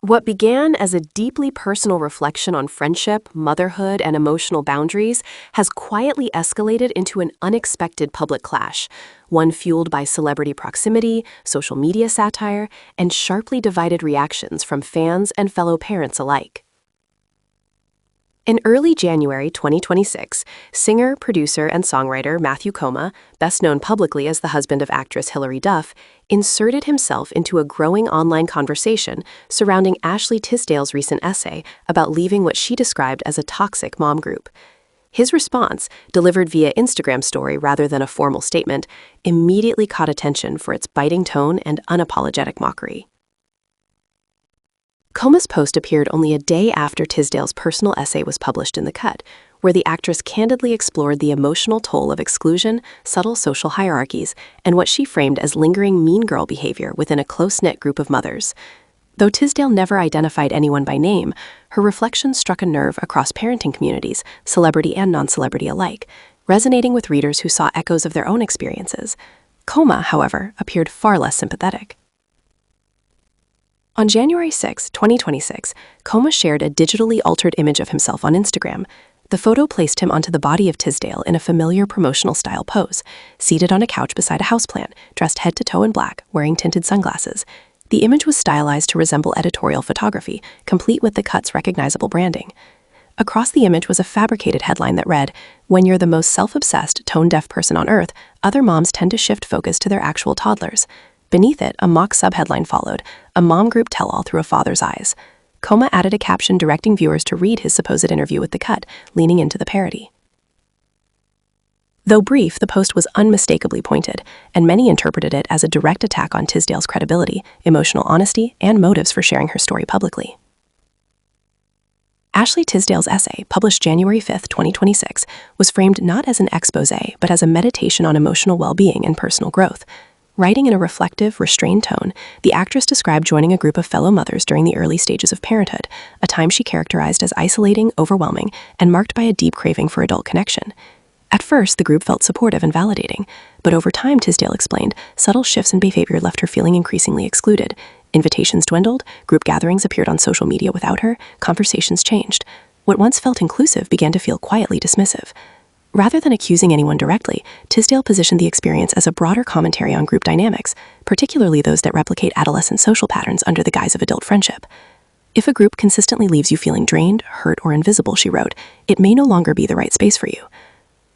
What began as a deeply personal reflection on friendship, motherhood, and emotional boundaries has quietly escalated into an unexpected public clash, one fueled by celebrity proximity, social media satire, and sharply divided reactions from fans and fellow parents alike. In early January 2026, singer, producer, and songwriter Matthew Koma, best known publicly as the husband of actress Hilary Duff, inserted himself into a growing online conversation surrounding Ashley Tisdale's recent essay about leaving what she described as a toxic mom group. His response, delivered via Instagram story rather than a formal statement, immediately caught attention for its biting tone and unapologetic mockery. Koma's post appeared only a day after Tisdale's personal essay was published in The Cut, where the actress candidly explored the emotional toll of exclusion, subtle social hierarchies, and what she framed as lingering mean girl behavior within a close-knit group of mothers. Though Tisdale never identified anyone by name, her reflections struck a nerve across parenting communities, celebrity and non-celebrity alike, resonating with readers who saw echoes of their own experiences. Koma, however, appeared far less sympathetic. On January 6, 2026, Koma shared a digitally altered image of himself on Instagram. The photo placed him onto the body of Tisdale in a familiar promotional-style pose, seated on a couch beside a houseplant, dressed head to toe in black, wearing tinted sunglasses. The image was stylized to resemble editorial photography, complete with The Cut's recognizable branding. Across the image was a fabricated headline that read, "When you're the most self-obsessed, tone-deaf person on earth, other moms tend to shift focus to their actual toddlers." Beneath it, a mock subheadline followed, "A mom group tell-all through a father's eyes." Koma added a caption directing viewers to read his supposed interview with The Cut, leaning into the parody. Though brief, the post was unmistakably pointed, and many interpreted it as a direct attack on Tisdale's credibility, emotional honesty, and motives for sharing her story publicly. Ashley Tisdale's essay, published January 5, 2026, was framed not as an exposé, but as a meditation on emotional well-being and personal growth. Writing in a reflective, restrained tone, the actress described joining a group of fellow mothers during the early stages of parenthood, a time she characterized as isolating, overwhelming, and marked by a deep craving for adult connection. At first, the group felt supportive and validating, but over time, Tisdale explained, subtle shifts in behavior left her feeling increasingly excluded. Invitations dwindled, group gatherings appeared on social media without her, conversations changed. What once felt inclusive began to feel quietly dismissive. Rather than accusing anyone directly, Tisdale positioned the experience as a broader commentary on group dynamics, particularly those that replicate adolescent social patterns under the guise of adult friendship. "If a group consistently leaves you feeling drained, hurt, or invisible," she wrote, "it may no longer be the right space for you."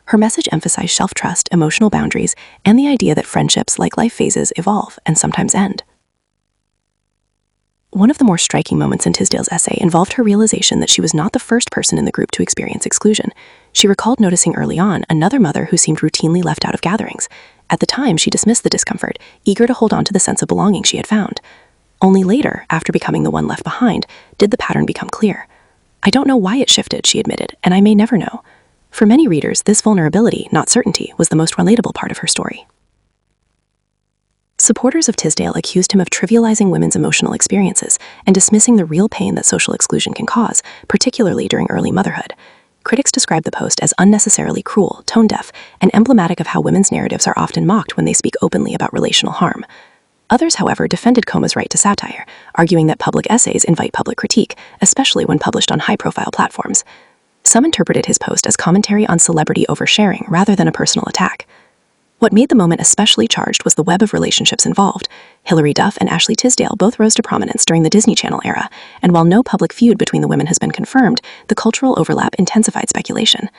Her message emphasized self-trust, emotional boundaries, and the idea that friendships, like life phases, evolve and sometimes end. One of the more striking moments in Tisdale's essay involved her realization that she was not the first person in the group to experience exclusion. She recalled noticing early on another mother who seemed routinely left out of gatherings. At the time, she dismissed the discomfort, eager to hold on to the sense of belonging she had found. Only later, after becoming the one left behind, did the pattern become clear. "I don't know why it shifted," she admitted, "and I may never know." For many readers, this vulnerability, not certainty, was the most relatable part of her story. Supporters of Tisdale accused him of trivializing women's emotional experiences and dismissing the real pain that social exclusion can cause, particularly during early motherhood. Critics described the post as unnecessarily cruel, tone-deaf, and emblematic of how women's narratives are often mocked when they speak openly about relational harm. Others, however, defended Koma's right to satire, arguing that public essays invite public critique, especially when published on high-profile platforms. Some interpreted his post as commentary on celebrity oversharing rather than a personal attack. What made the moment especially charged was the web of relationships involved. Hilary Duff and Ashley Tisdale both rose to prominence during the Disney Channel era, and while no public feud between the women has been confirmed, the cultural overlap intensified speculation.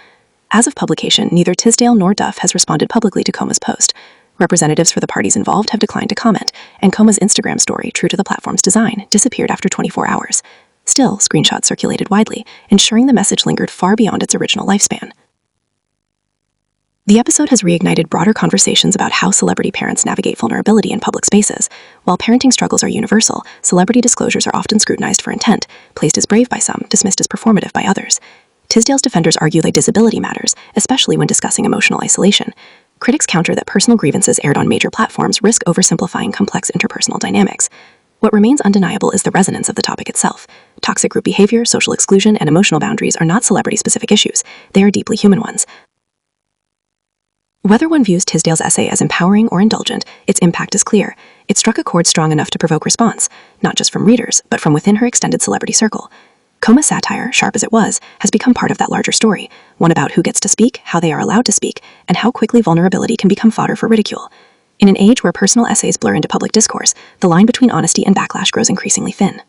As of publication, neither Tisdale nor Duff has responded publicly to Koma's post. Representatives for the parties involved have declined to comment, and Koma's Instagram story, true to the platform's design, disappeared after 24 hours. Still, screenshots circulated widely, ensuring the message lingered far beyond its original lifespan. The episode has reignited broader conversations about how celebrity parents navigate vulnerability in public spaces. While parenting struggles are universal, celebrity disclosures are often scrutinized for intent, praised as brave by some, dismissed as performative by others. Tisdale's defenders argue that disability matters, especially when discussing emotional isolation. Critics counter that personal grievances aired on major platforms risk oversimplifying complex interpersonal dynamics. What remains undeniable is the resonance of the topic itself. Toxic group behavior, social exclusion, and emotional boundaries are not celebrity-specific issues. They are deeply human ones. Whether one views Tisdale's essay as empowering or indulgent, its impact is clear. It struck a chord strong enough to provoke response, not just from readers, but from within her extended celebrity circle. Koma's satire, sharp as it was, has become part of that larger story, one about who gets to speak, how they are allowed to speak, and how quickly vulnerability can become fodder for ridicule. In an age where personal essays blur into public discourse, the line between honesty and backlash grows increasingly thin.